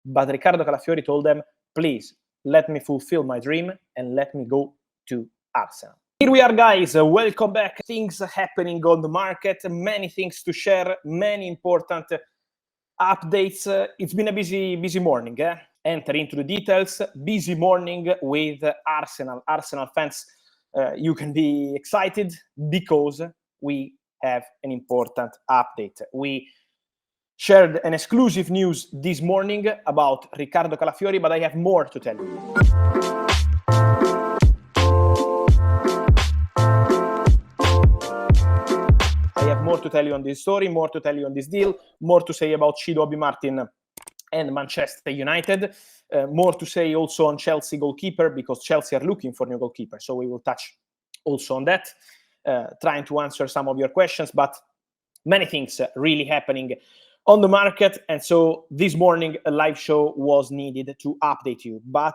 But Ricardo Calafiori told them, please, let me fulfill my dream and let me go to Arsenal. Here we are, guys. Welcome back. Things happening on the market, many things to share, many important updates. It's been a busy morning. Enter into the details. Busy morning with Arsenal. Arsenal fans, you can be excited because we have an important update. We shared an exclusive news this morning about Ricardo Calafiori, but I have more to tell you. I have more to tell you on this story, more to tell you on this deal, more to say about Chido Obi-Martin and Manchester United, more to say also on Chelsea goalkeeper, because Chelsea are looking for new goalkeeper. So we will touch also on that, trying to answer some of your questions, but many things really happening on the market. And so this morning, a live show was needed to update you. But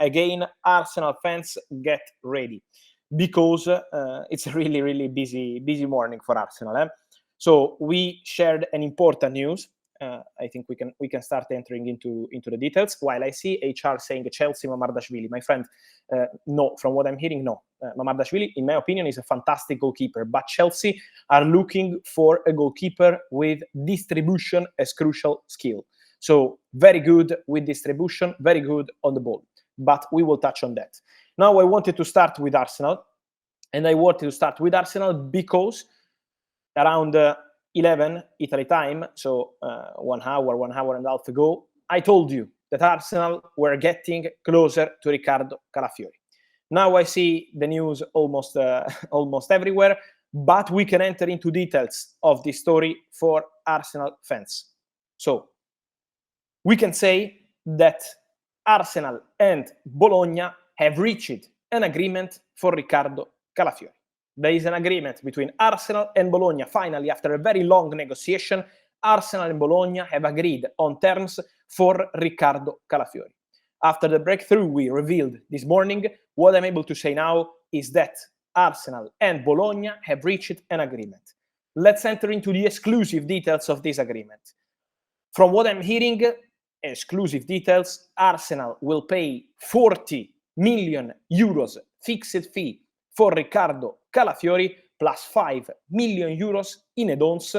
again, Arsenal fans, get ready, because it's a really busy morning for Arsenal. So we shared an important news. I think we can start entering into the details. While I see HR saying Chelsea Mamardashvili, my friend, no, from what I'm hearing, no. Mamardashvili, in my opinion, is a fantastic goalkeeper, but Chelsea are looking for a goalkeeper with distribution as crucial skill. So very good with distribution, very good on the ball. But we will touch on that. Now I wanted to start with Arsenal, and I wanted to start with Arsenal because around 11 Italy time, so 1 hour and a half ago, I told you that Arsenal were getting closer to Ricardo Calafiori. Now I see the news almost everywhere, but we can enter into details of this story for Arsenal fans. So we can say that Arsenal and Bologna have reached an agreement for Ricardo Calafiori. There is an agreement between Arsenal and Bologna. Finally, after a very long negotiation, Arsenal and Bologna have agreed on terms for Ricardo Calafiori. After the breakthrough we revealed this morning, what I'm able to say now is that Arsenal and Bologna have reached an agreement. Let's enter into the exclusive details of this agreement. From what I'm hearing, exclusive details, Arsenal will pay 40 million euros fixed fee for Ricardo Calafiori plus 5 million euros in add-ons.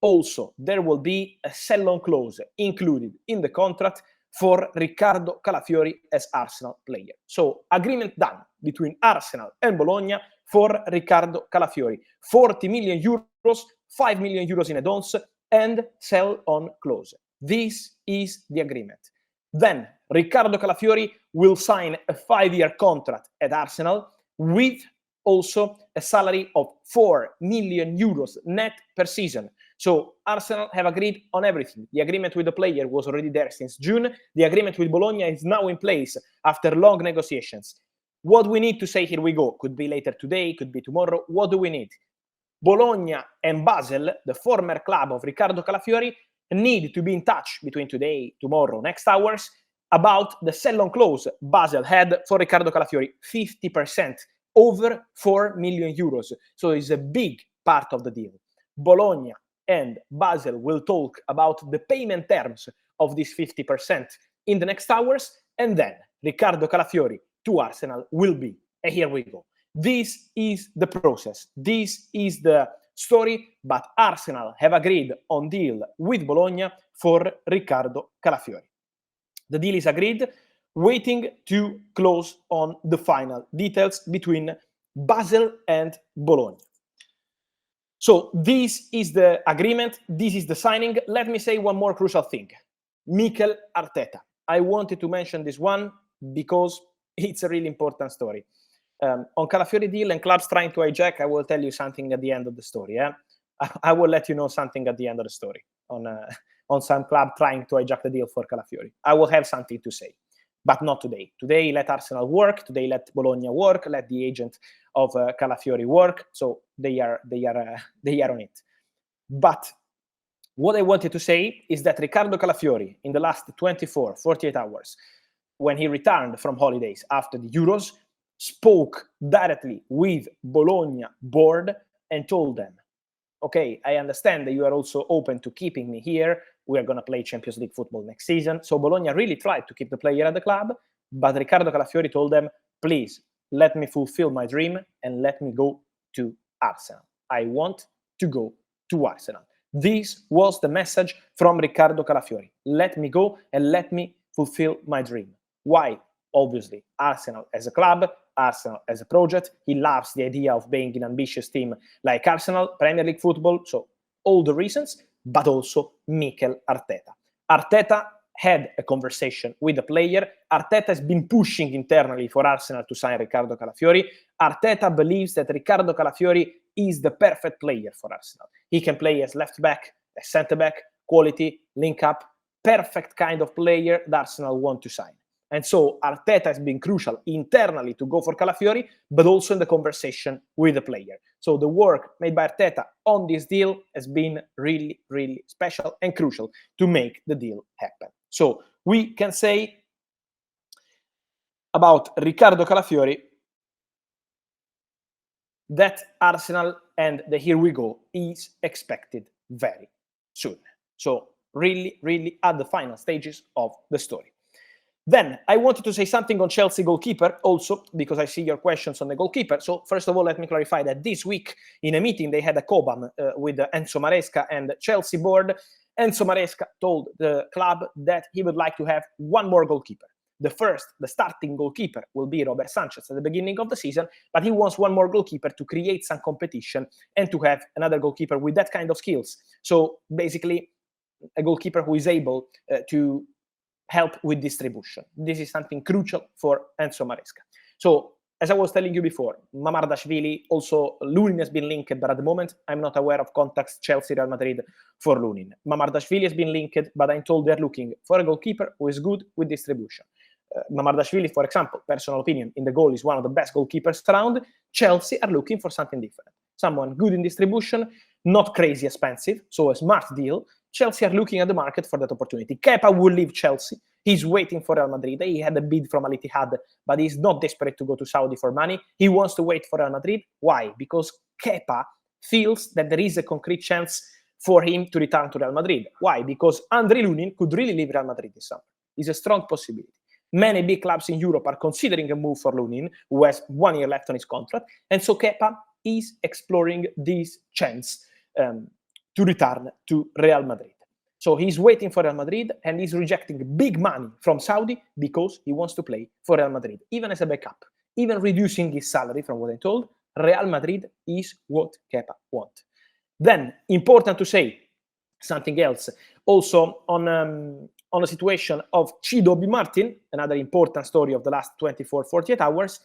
Also, there will be a sell-on clause included in the contract for Ricardo Calafiori as Arsenal player. So, agreement done between Arsenal and Bologna for Ricardo Calafiori. 40 million euros, 5 million euros in add-ons, and sell-on clause. This is the agreement. Then, Ricardo Calafiori will sign a 5-year contract at Arsenal with also a salary of 4 million euros net per season. So Arsenal have agreed on everything. The agreement with the player was already there since June. The agreement with Bologna is now in place after long negotiations. What we need to say, here we go, could be later today, could be tomorrow. What do we need? Bologna and Basel, the former club of Ricardo Calafiori, need to be in touch between today, tomorrow, next hours about the sell-on clause Basel had for Ricardo Calafiori, 50%, over 4 million euros. So it's a big part of the deal. Bologna and Basel will talk about the payment terms of this 50% in the next hours, and then Ricardo Calafiori to Arsenal will be. And here we go. This is the process. This is the story, but Arsenal have agreed on deal with Bologna for Ricardo Calafiori. The deal is agreed, waiting to close on the final details between Basel and Bologna. So this is the agreement, this is the signing. Let me say one more crucial thing. Mikel Arteta. I wanted to mention this one because it's a really important story. On Calafiori deal and clubs trying to hijack, I will tell you something at the end of the story. I will let you know something at the end of the story on some club trying to hijack the deal for Calafiori. I will have something to say, but not today. Today, let Arsenal work. Today, let Bologna work. Let the agent of Calafiori work. So they are on it. But what I wanted to say is that Ricardo Calafiori, in the last 24, 48 hours, when he returned from holidays after the Euros, spoke directly with Bologna board and told them, okay, I understand that you are also open to keeping me here, we are going to play Champions League football next season. So Bologna really tried to keep the player at the club, but Riccardo Calafiori told them, please, let me fulfill my dream and let me go to Arsenal. I want to go to Arsenal. This was the message from Riccardo Calafiori. Let me go and let me fulfill my dream. Why? Obviously, Arsenal as a club, Arsenal as a project. He loves the idea of being an ambitious team like Arsenal, Premier League football, so all the reasons, but also Mikel Arteta. Arteta had a conversation with the player. Arteta has been pushing internally for Arsenal to sign Riccardo Calafiori. Arteta believes that Riccardo Calafiori is the perfect player for Arsenal. He can play as left back, as centre back, quality, link up, perfect kind of player that Arsenal want to sign. And so Arteta has been crucial internally to go for Calafiori, but also in the conversation with the player. So the work made by Arteta on this deal has been really, really special and crucial to make the deal happen. So we can say about Riccardo Calafiori that Arsenal and the here we go is expected very soon. So really, really at the final stages of the story. Then I wanted to say something on Chelsea goalkeeper also, because I see your questions on the goalkeeper. So first of all, let me clarify that this week in a meeting, they had a COBAM with Enzo Maresca and Chelsea board. Enzo Maresca told the club that he would like to have one more goalkeeper. The starting goalkeeper will be Robert Sanchez at the beginning of the season, but he wants one more goalkeeper to create some competition and to have another goalkeeper with that kind of skills. So basically, a goalkeeper who is able to help with distribution. This is something crucial for Enzo Maresca. So, as I was telling you before, Mamardashvili, also Lunin has been linked, but at the moment, I'm not aware of contacts Chelsea, Real Madrid for Lunin. Mamardashvili has been linked, but I'm told they're looking for a goalkeeper who is good with distribution. Mamardashvili, for example, personal opinion, in the goal is one of the best goalkeepers around. Chelsea are looking for something different. Someone good in distribution, not crazy expensive, so a smart deal. Chelsea are looking at the market for that opportunity. Kepa will leave Chelsea. He's waiting for Real Madrid. He had a bid from Al Ittihad, but he's not desperate to go to Saudi for money. He wants to wait for Real Madrid. Why? Because Kepa feels that there is a concrete chance for him to return to Real Madrid. Why? Because Andriy Lunin could really leave Real Madrid this summer. It's a strong possibility. Many big clubs in Europe are considering a move for Lunin, who has 1 year left on his contract. And so Kepa is exploring this chance to return to Real Madrid. So he's waiting for Real Madrid and he's rejecting big money from Saudi because he wants to play for Real Madrid, even as a backup, even reducing his salary from what I'm told. Real Madrid is what Kepa wants. Then, important to say something else, also on the situation of Chido Obi-Martin, another important story of the last 24, 48 hours.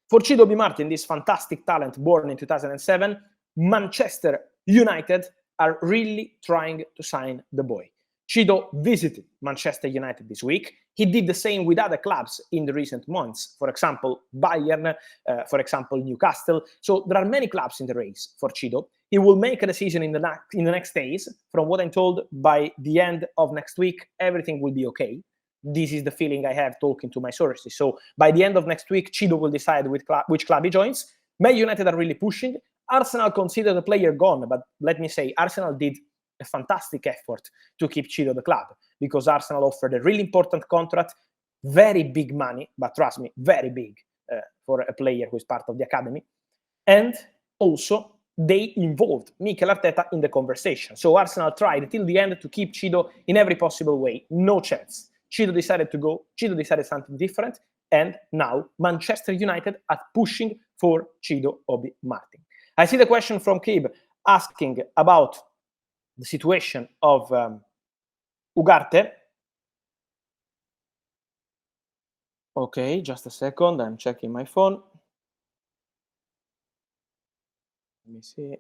For Chido Obi-Martin, this fantastic talent born in 2007, Manchester United are really trying to sign the boy. Chido visited Manchester United this week. He did the same with other clubs in the recent months. For example, Bayern, for example, Newcastle. So there are many clubs in the race for Chido. He will make a decision in the next days. From what I'm told, by the end of next week, everything will be okay. This is the feeling I have talking to my sources. So by the end of next week, Chido will decide which club he joins. Man United are really pushing. Arsenal consider the player gone, but let me say, Arsenal did a fantastic effort to keep Chido at the club because Arsenal offered a really important contract, very big money, but trust me, very big for a player who is part of the academy. And also, they involved Mikel Arteta in the conversation. So Arsenal tried till the end to keep Chido in every possible way. No chance. Chido decided to go. Chido decided something different. And now Manchester United are pushing for Chido Obi-Martin. I see the question from Kib asking about the situation of Ugarte. Okay, just a second. I'm checking my phone. Let me see.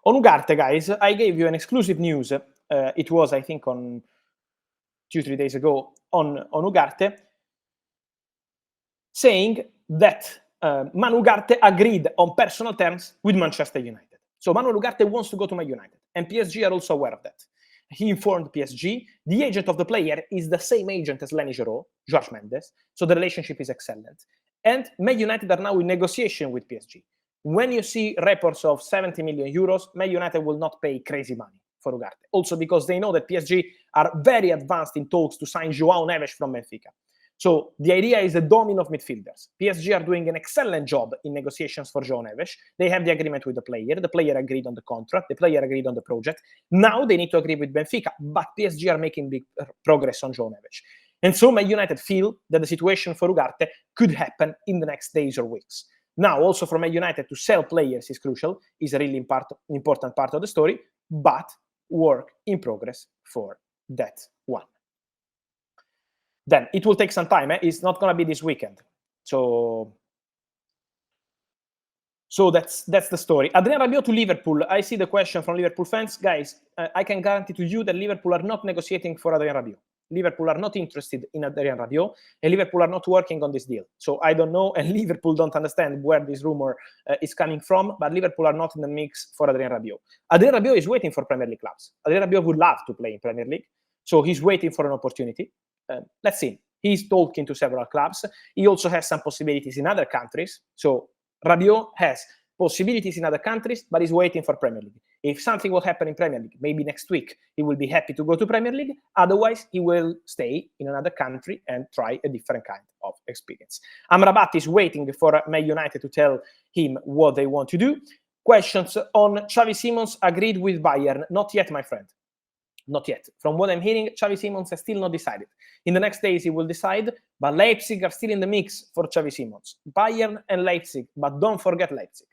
On Ugarte, guys, I gave you an exclusive news. It was, I think, on 2-3 days ago on Ugarte, saying that Manu Ugarte agreed on personal terms with Manchester United. So Manuel Ugarte wants to go to Man United, and PSG are also aware of that. He informed PSG. The agent of the player is the same agent as Lenny Giroud, Jorge Mendes, so the relationship is excellent. And Man United are now in negotiation with PSG. When you see reports of 70 million euros, Man United will not pay crazy money for Ugarte. Also because they know that PSG are very advanced in talks to sign João Neves from Benfica. So the idea is a domino of midfielders. PSG are doing an excellent job in negotiations for João Neves. They have the agreement with the player agreed on the contract, the player agreed on the project. Now they need to agree with Benfica, but PSG are making big progress on João Neves. And so Man United feel that the situation for Ugarte could happen in the next days or weeks. Now, also for Man United to sell players is crucial, is a really important part of the story, but work in progress for that one. Then it will take some time. It's not going to be this weekend. So that's the story. Adrien Rabiot to Liverpool. I see the question from Liverpool fans. Guys, I can guarantee to you that Liverpool are not negotiating for Adrien Rabiot. Liverpool are not interested in Adrien Rabiot, and Liverpool are not working on this deal. So I don't know, and Liverpool don't understand where this rumor is coming from, but Liverpool are not in the mix for Adrien Rabiot. Adrien Rabiot is waiting for Premier League clubs. Adrien Rabiot would love to play in Premier League, so he's waiting for an opportunity. Let's see. He's talking to several clubs. He also has some possibilities in other countries. So Rabiot has possibilities in other countries, but he's waiting for Premier League. If something will happen in Premier League, maybe next week, he will be happy to go to Premier League. Otherwise, he will stay in another country and try a different kind of experience. Amrabat is waiting for Man United to tell him what they want to do. Questions on Xavi Simons agreed with Bayern. Not yet, my friend. Not yet. From what I'm hearing, Xavi Simons has still not decided. In the next days, he will decide, but Leipzig are still in the mix for Xavi Simons. Bayern and Leipzig, but don't forget Leipzig.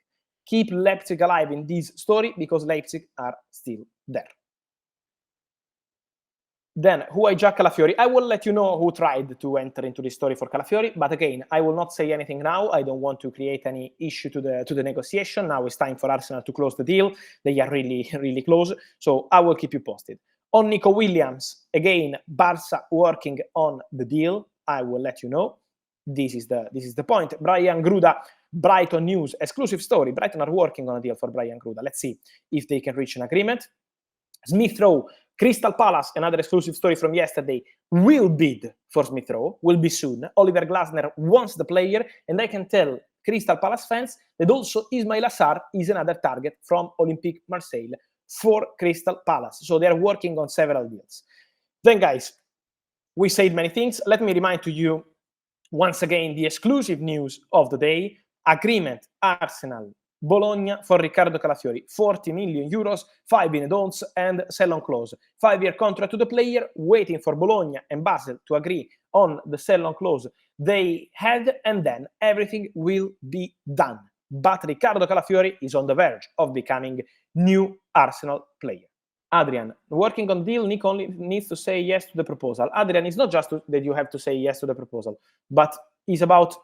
Keep Leipzig alive in this story because Leipzig are still there. Then, who hijacked Calafiori? I will let you know who tried to enter into this story for Calafiori, but again, I will not say anything now. I don't want to create any issue to the negotiation. Now it's time for Arsenal to close the deal. They are really, really close, so I will keep you posted. On Nico Williams, again, Barca working on the deal. I will let you know. This is the point. Brian Gruda, Brighton news, exclusive story. Brighton are working on a deal for Brian Gruda. Let's see if they can reach an agreement. Smith Rowe, Crystal Palace, another exclusive story from yesterday, will bid for Smith Rowe, will be soon. Oliver Glasner wants the player, and I can tell Crystal Palace fans that also Ismail Assar is another target from Olympique Marseille for Crystal Palace. So they are working on several deals. Then, guys, we said many things. Let me remind to you once again the exclusive news of the day. Agreement Arsenal Bologna for Ricardo Calafiori, 40 million euros, 5 in advance and sell-on clause. 5-year contract to the player, waiting for Bologna and Basel to agree on the sell-on clause they had, and then everything will be done. But Ricardo Calafiori is on the verge of becoming new Arsenal player. Adrian, working on deal, Nick only needs to say yes to the proposal. Adrian, it's not just that you have to say yes to the proposal, but it's about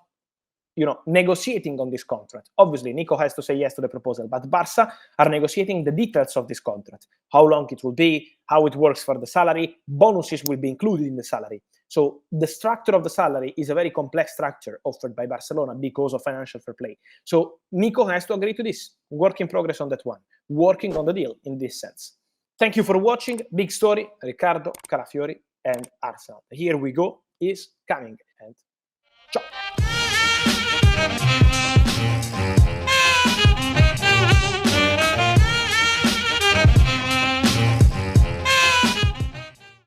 negotiating on this contract. Obviously, Nico has to say yes to the proposal, but Barca are negotiating the details of this contract. How long it will be, how it works for the salary, bonuses will be included in the salary. So the structure of the salary is a very complex structure offered by Barcelona because of financial fair play. So Nico has to agree to this. Work in progress on that one. Working on the deal in this sense. Thank you for watching. Big story, Ricardo Calafiori and Arsenal. Here we go is coming. And ciao.